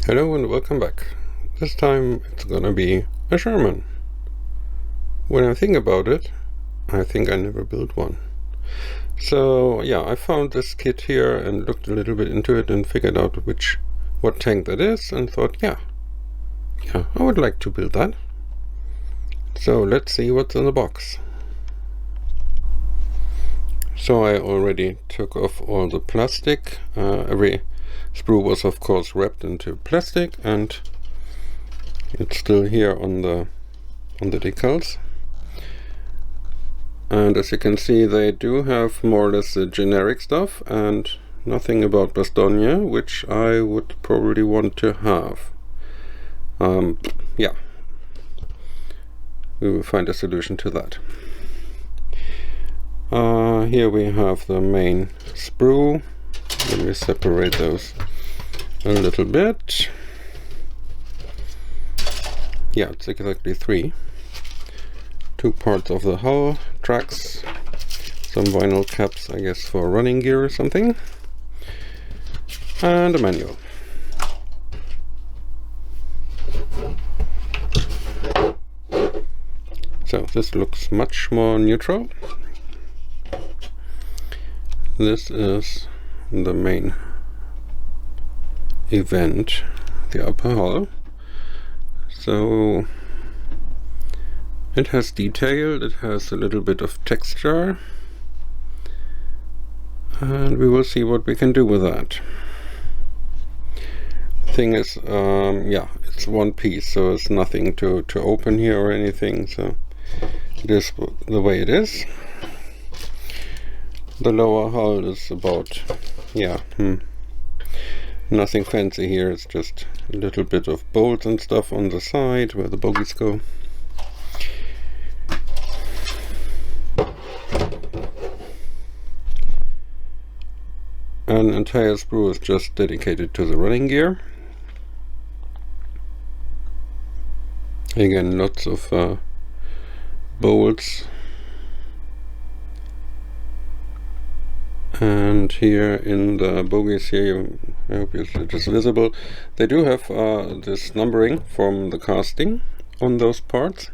Hello and welcome back. This time it's gonna be a Sherman. When I think about it, I think I never built one. So yeah, I found this kit here and looked a little bit into it and figured out what tank that is and thought, yeah, I would like to build that. So let's see what's in the box. So I already took off all the plastic. Every sprue was of course wrapped into plastic and it's still here on the decals. And as you can see, they do have more or less the generic stuff and nothing about Bastogne, which I would probably want to have. Yeah, we will find a solution to that. Here we have the main sprue. Let me separate those a little bit. Yeah, it's exactly three. Two parts of the hull, tracks, some vinyl caps, I guess for running gear or something, and a manual. So this looks much more neutral. This is the main event, the upper hull. So it has detail, it has a little bit of texture, and we will see what we can do with that. Thing is, yeah, it's one piece, so it's nothing to open here or anything, so it is the way it is. The lower hull is about, yeah, nothing fancy here, it's just a little bit of bolts and stuff on the side where the bogies go. An entire sprue is just dedicated to the running gear. Again, lots of bolts. And here in the bogies here, I hope it is visible, they do have this numbering from the casting on those parts,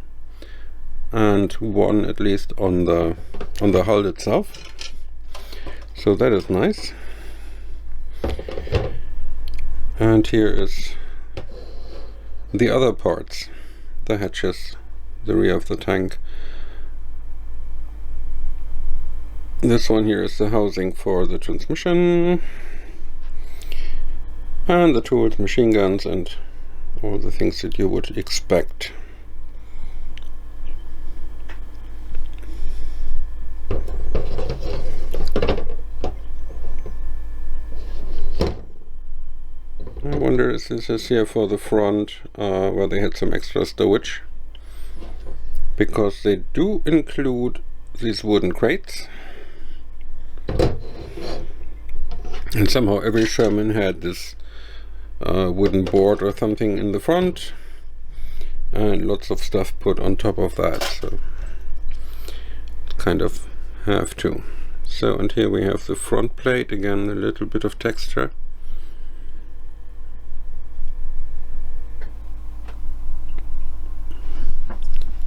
and one at least on the hull itself. So that is nice. And here is the other parts, the hatches, the rear of the tank. This one here is the housing for the transmission, and the tools, machine guns, and all the things that you would expect. I wonder if this is here for the front, where they had some extra stowage, because they do include these wooden crates. And somehow every Sherman had this wooden board or something in the front, and lots of stuff put on top of that, so kind of have to. So, and here we have the front plate, again a little bit of texture.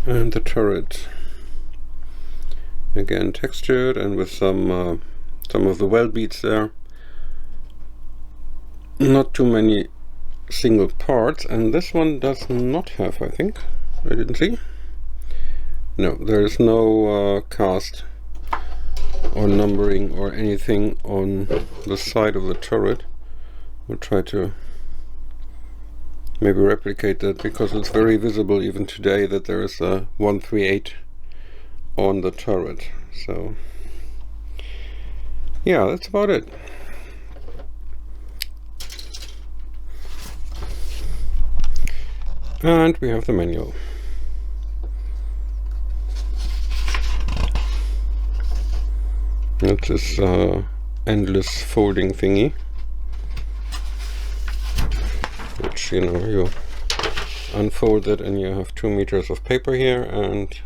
And the turret, again textured and with some of the well beads there. Not too many single parts, and this one does not have, I think. I didn't see. No, there is no cast or numbering or anything on the side of the turret. We'll try to maybe replicate that, because it's very visible even today that there is a 138 on the turret. So yeah, that's about it. And we have the manual. It's this endless folding thingy, which, you know, you unfold it and you have 2 meters of paper here, and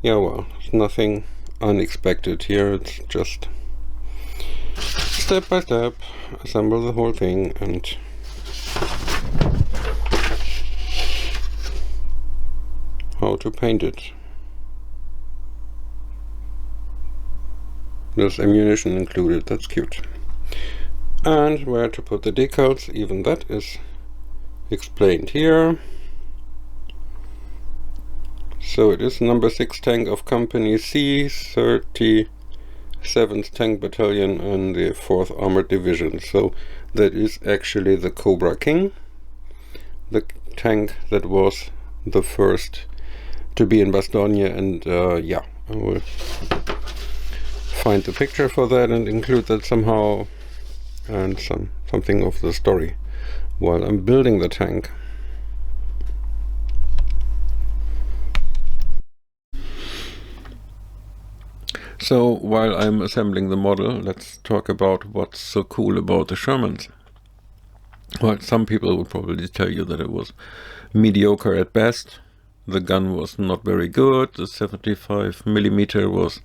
yeah, well, there's nothing unexpected here. It's just step by step assemble the whole thing and to paint it. There's ammunition included, that's cute. And where to put the decals, even that is explained here. So it is number 6 tank of Company C, 37th Tank Battalion and the 4th Armored Division. So that is actually the Cobra King, the tank that was the first to be in Bastogne, and yeah, I will find the picture for that and include that somehow, and something of the story while I'm building the tank. So while I'm assembling the model, let's talk about what's so cool about the Shermans. Well, some people would probably tell you that it was mediocre at best. The gun was not very good. The 75mm was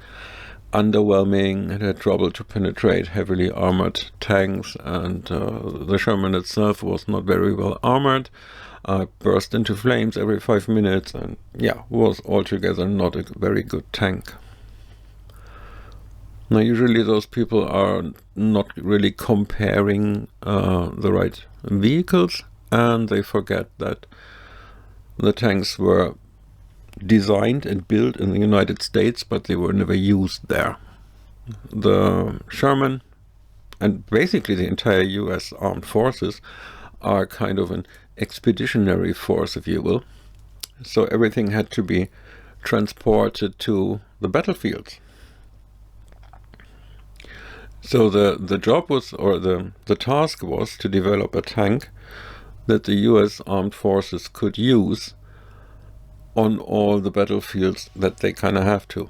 underwhelming. It had trouble to penetrate heavily armored tanks, and the Sherman itself was not very well armored. Burst into flames every 5 minutes, and yeah, was altogether not a very good tank. Now, usually those people are not really comparing the right vehicles, and they forget that the tanks were designed and built in the United States, but they were never used there. The Sherman, and basically the entire US armed forces, are kind of an expeditionary force, if you will. So everything had to be transported to the battlefields. So the job was, or the task was, to develop a tank that the US armed forces could use on all the battlefields that they kind of have to.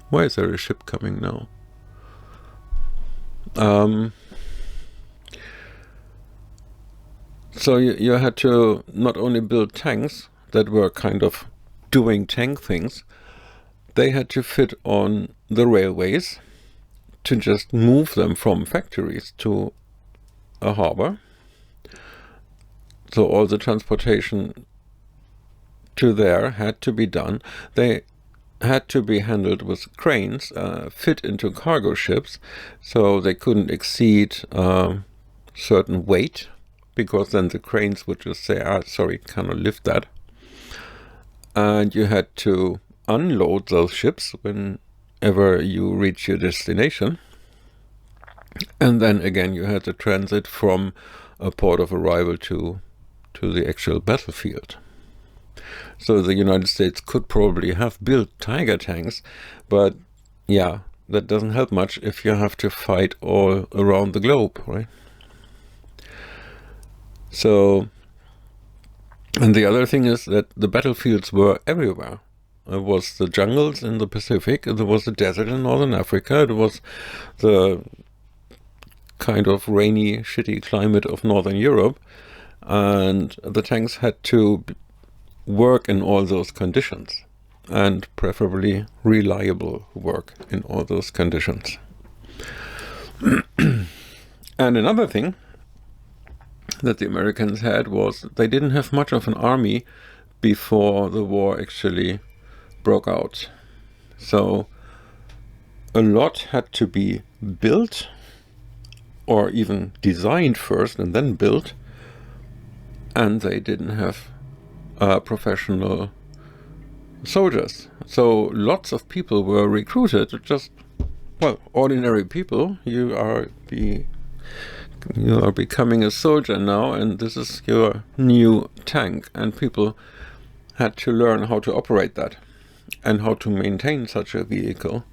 Why is there a ship coming now? So you had to not only build tanks that were kind of doing tank things, they had to fit on the railways to just move them from factories to a harbor. So all the transportation to there had to be done. They had to be handled with cranes, fit into cargo ships, so they couldn't exceed certain weight, because then the cranes would just say, sorry, cannot lift that. And you had to unload those ships whenever you reach your destination. And then again, you had to transit from a port of arrival to the actual battlefield. So the United States could probably have built Tiger tanks, but yeah, that doesn't help much if you have to fight all around the globe, right? So, and the other thing is that the battlefields were everywhere. It was the jungles in the Pacific, there was the desert in Northern Africa, it was the kind of rainy, shitty climate of Northern Europe, and the tanks had to work in all those conditions, and preferably reliable work in all those conditions. And another thing that the Americans had was they didn't have much of an army before the war actually broke out. So a lot had to be built, or even designed first and then built, and they didn't have professional soldiers. So lots of people were recruited, just, well, ordinary people. You are becoming a soldier now, and this is your new tank, and people had to learn how to operate that and how to maintain such a vehicle.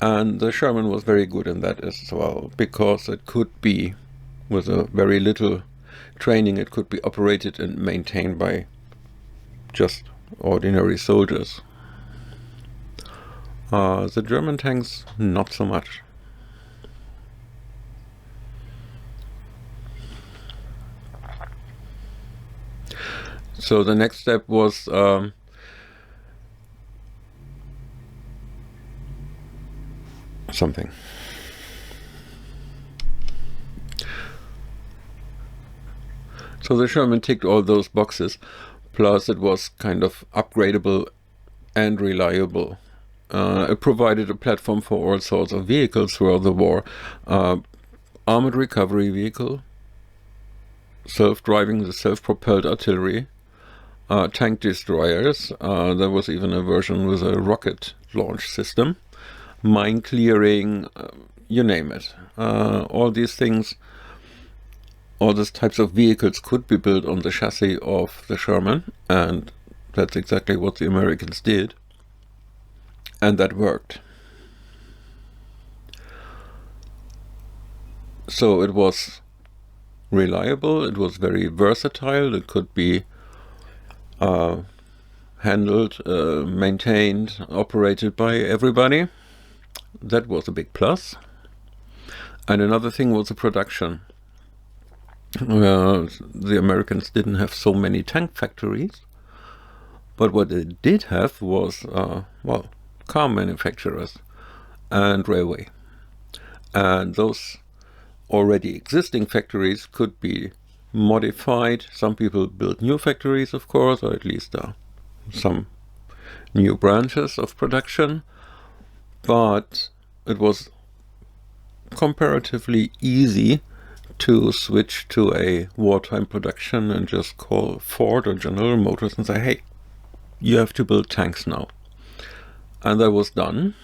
And the Sherman was very good in that as well, because it could be, with a very little training, it could be operated and maintained by just ordinary soldiers. The German tanks, not so much. So the next step was something. So the Sherman ticked all those boxes, Plus it was kind of upgradable and reliable. It provided a platform for all sorts of vehicles throughout the war. Armored recovery vehicle, self-driving, the self-propelled artillery, tank destroyers. There was even a version with a rocket launch system, mine clearing, you name it. All these things, all these types of vehicles could be built on the chassis of the Sherman, and that's exactly what the Americans did. And that worked. So it was reliable, it was very versatile, it could be handled, maintained, operated by everybody. That was a big plus. And another thing was the production. The Americans didn't have so many tank factories, but what they did have was, well, car manufacturers and railway. And those already existing factories could be modified. Some people built new factories, of course, or at least some new branches of production, but it was comparatively easy to switch to a wartime production and just call Ford or General Motors and say, hey, you have to build tanks now. And that was done.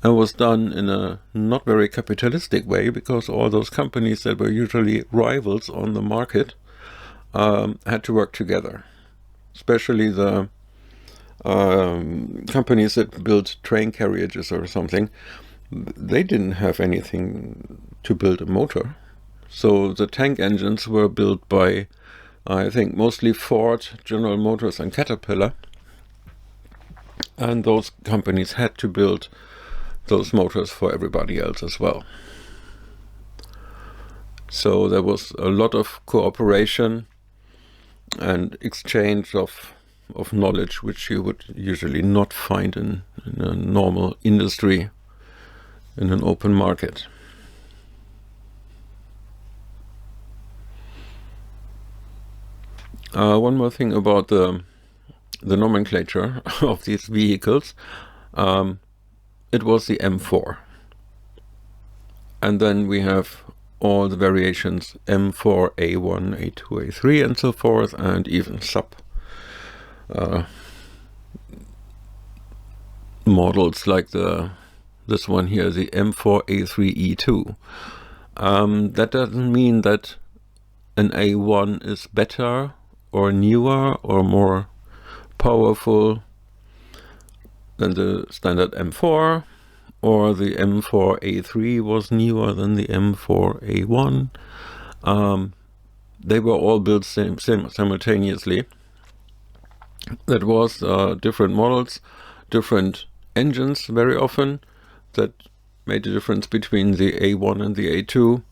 It was done in a not very capitalistic way, because all those companies that were usually rivals on the market had to work together. Especially the companies that built train carriages or something. They didn't have anything to build a motor. So the tank engines were built by, I think, mostly Ford, General Motors and Caterpillar. And those companies had to build those motors for everybody else as well. So there was a lot of cooperation and exchange of knowledge, which you would usually not find in a normal industry, in an open market. One more thing about the nomenclature of these vehicles. It was the M4. And then we have all the variations, M4, A1, A2, A3, and so forth, and even sub models like this one here, the M4A3E2. That doesn't mean that an A1 is better or newer or more powerful than the standard M4, or the M4A3 was newer than the M4A1. They were all built simultaneously. That was different models, different engines very often, that made the difference between the A1 and the A2,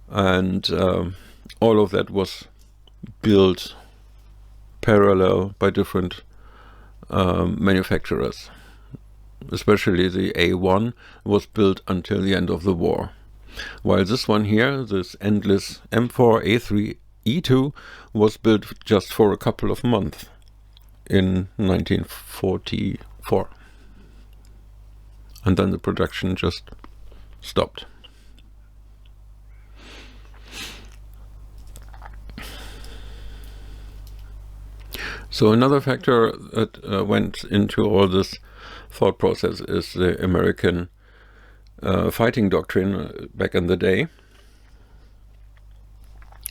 and all of that was built parallel by different manufacturers. Especially the A1 was built until the end of the war, while this one here, this endless M4A3E2, was built just for a couple of months in 1944, and then the production just stopped. So another factor that went into all this thought process is the American fighting doctrine back in the day,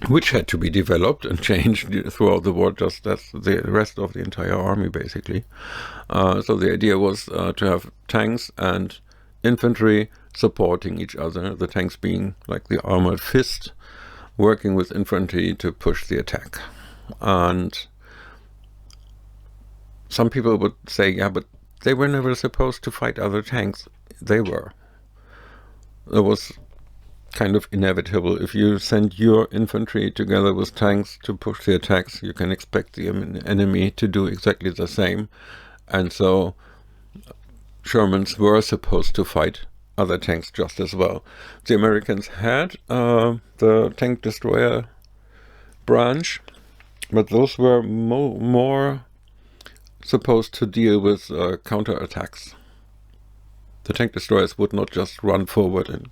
which had to be developed and changed throughout the war, just as the rest of the entire army, basically. So the idea was to have tanks and infantry supporting each other, the tanks being like the armored fist, working with infantry to push the attack. And some people would say, yeah, but they were never supposed to fight other tanks. They were. It was kind of inevitable. If you send your infantry together with tanks to push the attacks, you can expect the enemy to do exactly the same. And so Shermans were supposed to fight other tanks just as well. The Americans had the tank destroyer branch, But those were more supposed to deal with counterattacks. The tank destroyers would not just run forward and,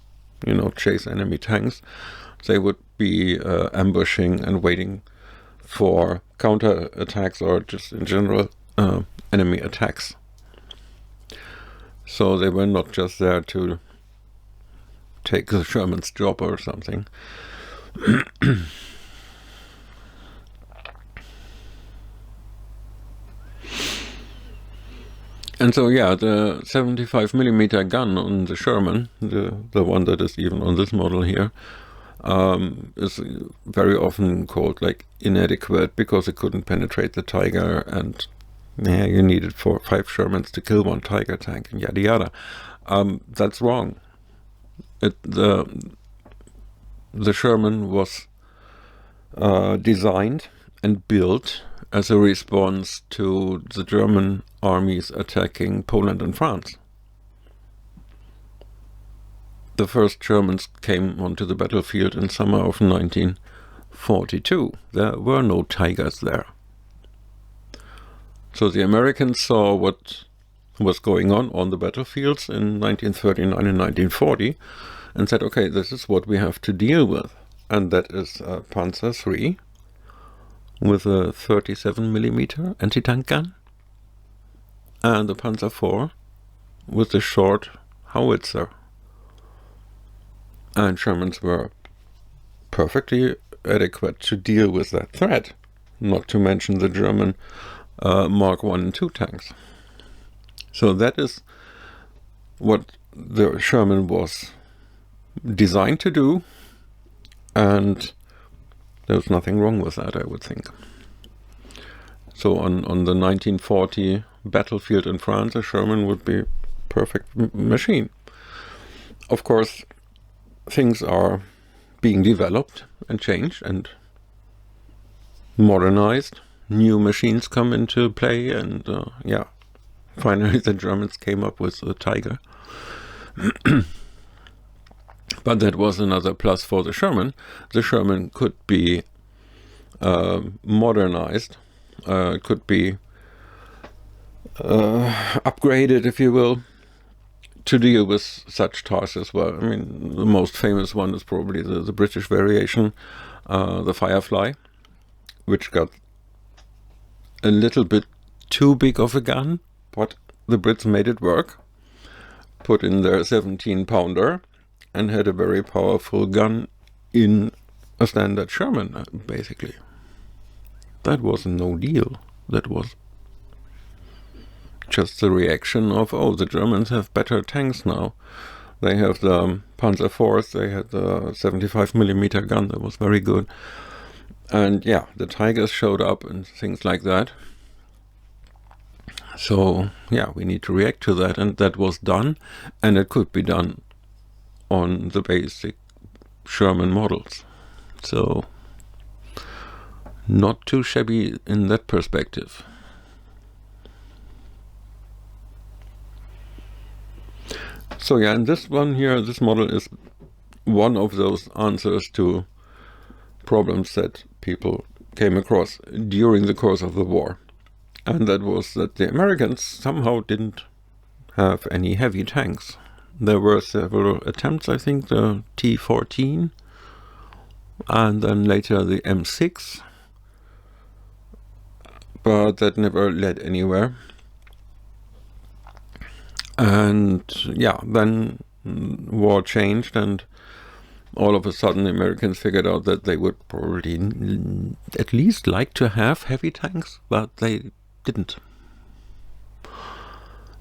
chase enemy tanks. They would be ambushing and waiting for counterattacks or just in general enemy attacks. So they were not just there to take the Sherman's job or something. And so, yeah, the 75mm gun on the Sherman, the one that is even on this model here, is very often called like inadequate because it couldn't penetrate the Tiger, and you needed 4 or 5 Shermans to kill one Tiger tank, and yada yada. That's wrong. The Sherman was designed and built as a response to the German armies attacking Poland and France. The first Germans came onto the battlefield in summer of 1942. There were no Tigers there. So the Americans saw what was going on the battlefields in 1939 and 1940 and said, okay, this is what we have to deal with. And that is Panzer III with a 37mm anti-tank gun, and the Panzer IV with the short howitzer. And Shermans were perfectly adequate to deal with that threat, not to mention the German Mark I and II tanks. So that is what the Sherman was designed to do, and there's nothing wrong with that, I would think. So on the 1940 battlefield in France, a Sherman would be a perfect machine. Of course, things are being developed and changed and modernized. New machines come into play, and finally the Germans came up with the Tiger. But that was another plus for the Sherman. The Sherman could be modernized, could be upgraded, if you will, to deal with such tasks as well. I mean, the most famous one is probably the British variation, the Firefly, which got a little bit too big of a gun, but the Brits made it work, put in their 17-pounder, and had a very powerful gun in a standard Sherman, basically. That was no deal. That was just the reaction of, oh, the Germans have better tanks now. They have the Panzer IV, they had the 75mm gun that was very good. And yeah, the Tigers showed up and things like that. So yeah, we need to react to that, and that was done, and it could be done on the basic Sherman models. So not too shabby in that perspective. So yeah, and this one here, this model is one of those answers to problems that people came across during the course of the war. And that was that the Americans somehow didn't have any heavy tanks. There were several attempts, I think the T-14, and then later the M6, but that never led anywhere. And yeah, then war changed, and all of a sudden the Americans figured out that they would probably at least like to have heavy tanks, but they didn't.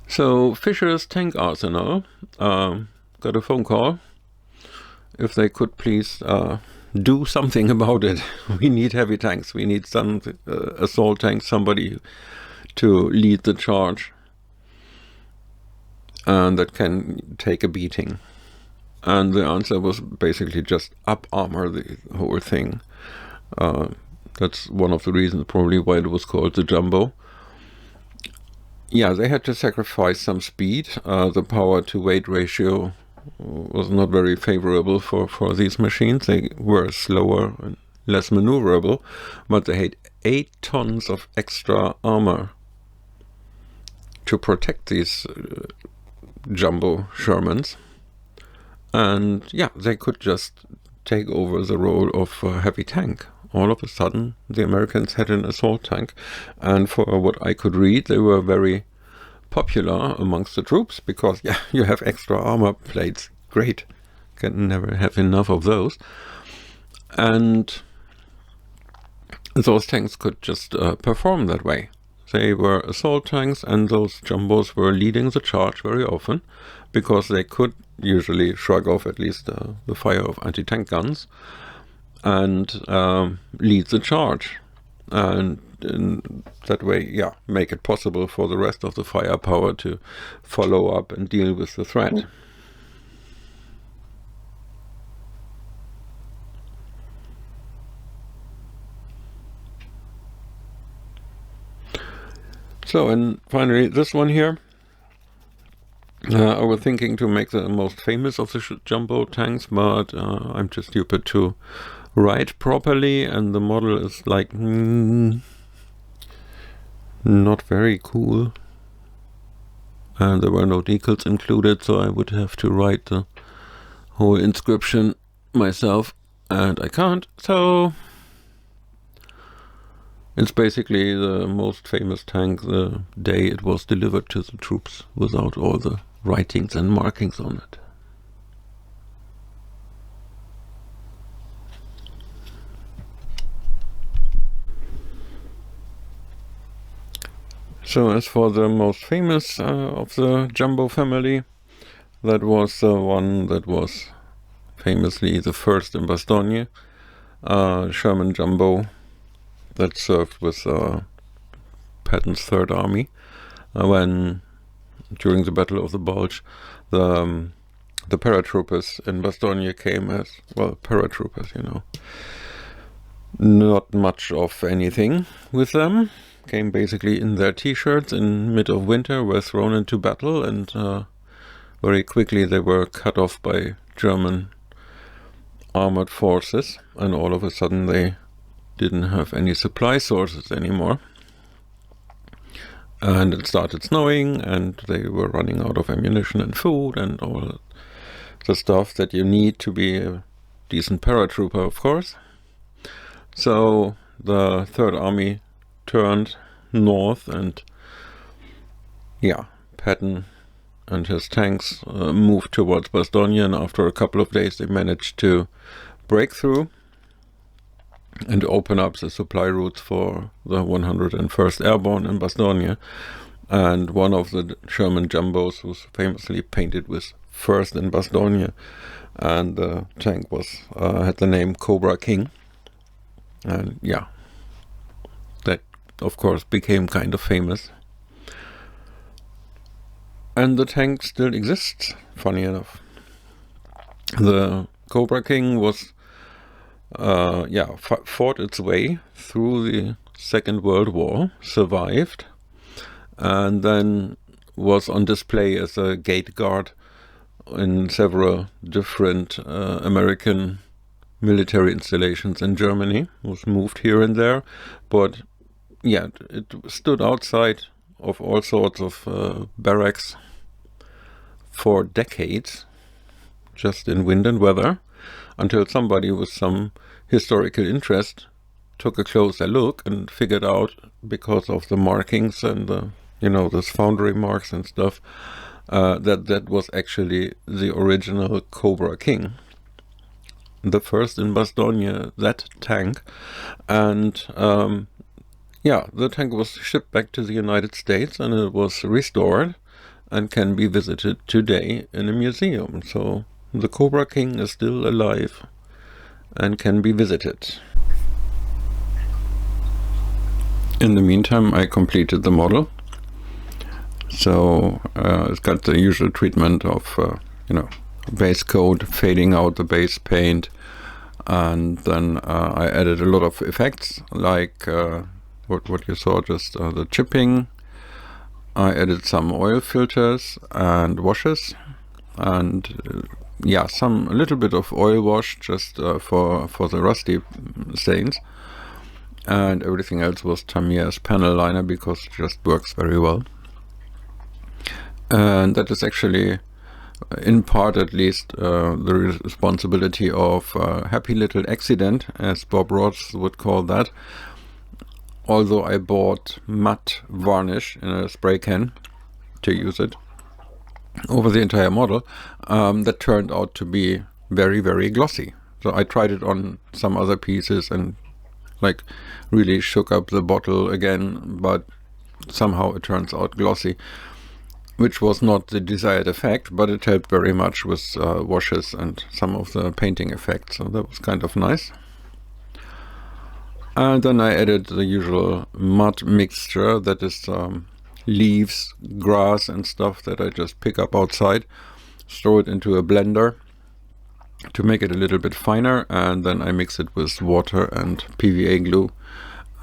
So Fisher's Tank Arsenal got a phone call if they could please do something about it. We need heavy tanks. We need some assault tanks, somebody to lead the charge and that can take a beating. And the answer was basically just up-armor the whole thing. That's one of the reasons probably why it was called the Jumbo. Yeah, they had to sacrifice some speed. The power-to-weight ratio was not very favorable for these machines. They were slower and less maneuverable, but they had 8 tons of extra armor to protect these jumbo Shermans. And yeah, they could just take over the role of a heavy tank. All of a sudden, the Americans had an assault tank, and for what I could read, they were very popular amongst the troops, because yeah, you have extra armor plates, great, can never have enough of those. And those tanks could just perform that way. They were assault tanks, and those jumbos were leading the charge very often, because they could usually shrug off at least the fire of anti-tank guns and lead the charge, and in that way, yeah, make it possible for the rest of the firepower to follow up and deal with the threat. So, and finally this one here, I was thinking to make the most famous of the jumbo tanks, but I'm too stupid to write properly, and the model is like not very cool, and there were no decals included, so I would have to write the whole inscription myself, and I can't, so it's basically the most famous tank the day it was delivered to the troops, without all the writings and markings on it. So as for the most famous of the jumbo family, that was the one that was famously the first in Bastogne, Sherman jumbo, that served with Patton's Third Army when, during the Battle of the Bulge, the paratroopers in Bastogne came as, well, paratroopers, you know, not much of anything with them, came basically in their t-shirts in mid of winter, were thrown into battle, and very quickly they were cut off by German armored forces, and all of a sudden they didn't have any supply sources anymore. And it started snowing, and they were running out of ammunition and food and all the stuff that you need to be a decent paratrooper, of course. So the Third Army turned north, and yeah, Patton and his tanks moved towards Bastogne, and after a couple of days they managed to break through and open up the supply routes for the 101st Airborne in Bastogne. And one of the Sherman jumbos was famously painted with "First in Bastogne," and the tank was had the name Cobra King. And yeah, that of course became kind of famous. And the tank still exists, funny enough. The Cobra King was fought its way through the Second World War, survived, and then was on display as a gate guard in several different American military installations in Germany. Was moved here and there, but yeah, it stood outside of all sorts of barracks for decades, just in wind and weather, until somebody with some historical interest took a closer look and figured out, because of the markings and the, you know, those foundry marks and stuff, that was actually the original Cobra King, the first in Bastogne, that tank. And the tank was shipped back to the United States, and it was restored and can be visited today in a museum. So the Cobra King is still alive and can be visited. In the meantime, I completed the model. So it's got the usual treatment of, base coat, fading out the base paint, and then I added a lot of effects, like what you saw, just the chipping. I added some oil filters and washes, and a little bit of oil wash just for the rusty stains. and everything else was Tamiya's panel liner, because it just works very well. And that is actually, in part at least, the responsibility of happy little accident, as Bob Ross would call that. Although I bought matte varnish in a spray can to use it over the entire model, that turned out to be very, very glossy. So I tried it on some other pieces and like really shook up the bottle again, but somehow it turns out glossy, which was not the desired effect, but it helped very much with washes and some of the painting effects, so that was kind of nice. And then I added the usual mud mixture, that is leaves, grass and stuff that I just pick up outside, throw it into a blender to make it a little bit finer, and then I mix it with water and PVA glue,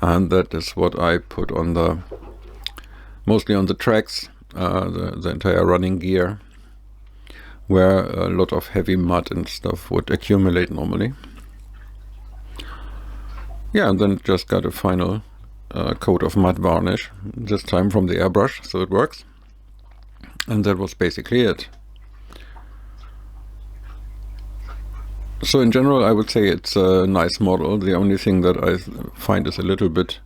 and that is what I put on the, mostly on the tracks, the entire running gear, where a lot of heavy mud and stuff would accumulate normally. Yeah, and then just got a final coat of matte varnish, this time from the airbrush, so it works. And that was basically it. So in general, I would say it's a nice model. The only thing that I find is a little bit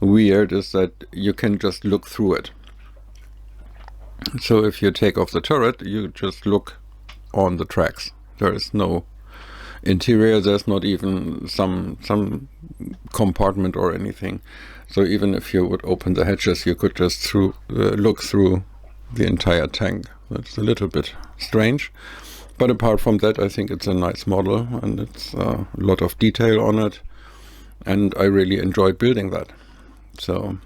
weird is that you can just look through it. So if you take off the turret, you just look on the tracks. There is no interior, there's not even some compartment or anything. So even if you would open the hatches, you could just look through the entire tank. That's a little bit strange. But apart from that, I think it's a nice model, and it's a lot of detail on it, and I really enjoyed building that. So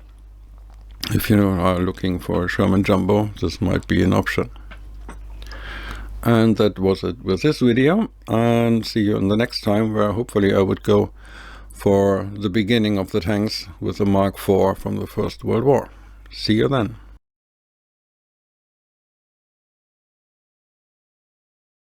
if you are looking for a Sherman Jumbo, this might be an option. And that was it with this video, and see you in the next time, where hopefully I would go for the beginning of the tanks with the Mark IV from the First World War. See you then.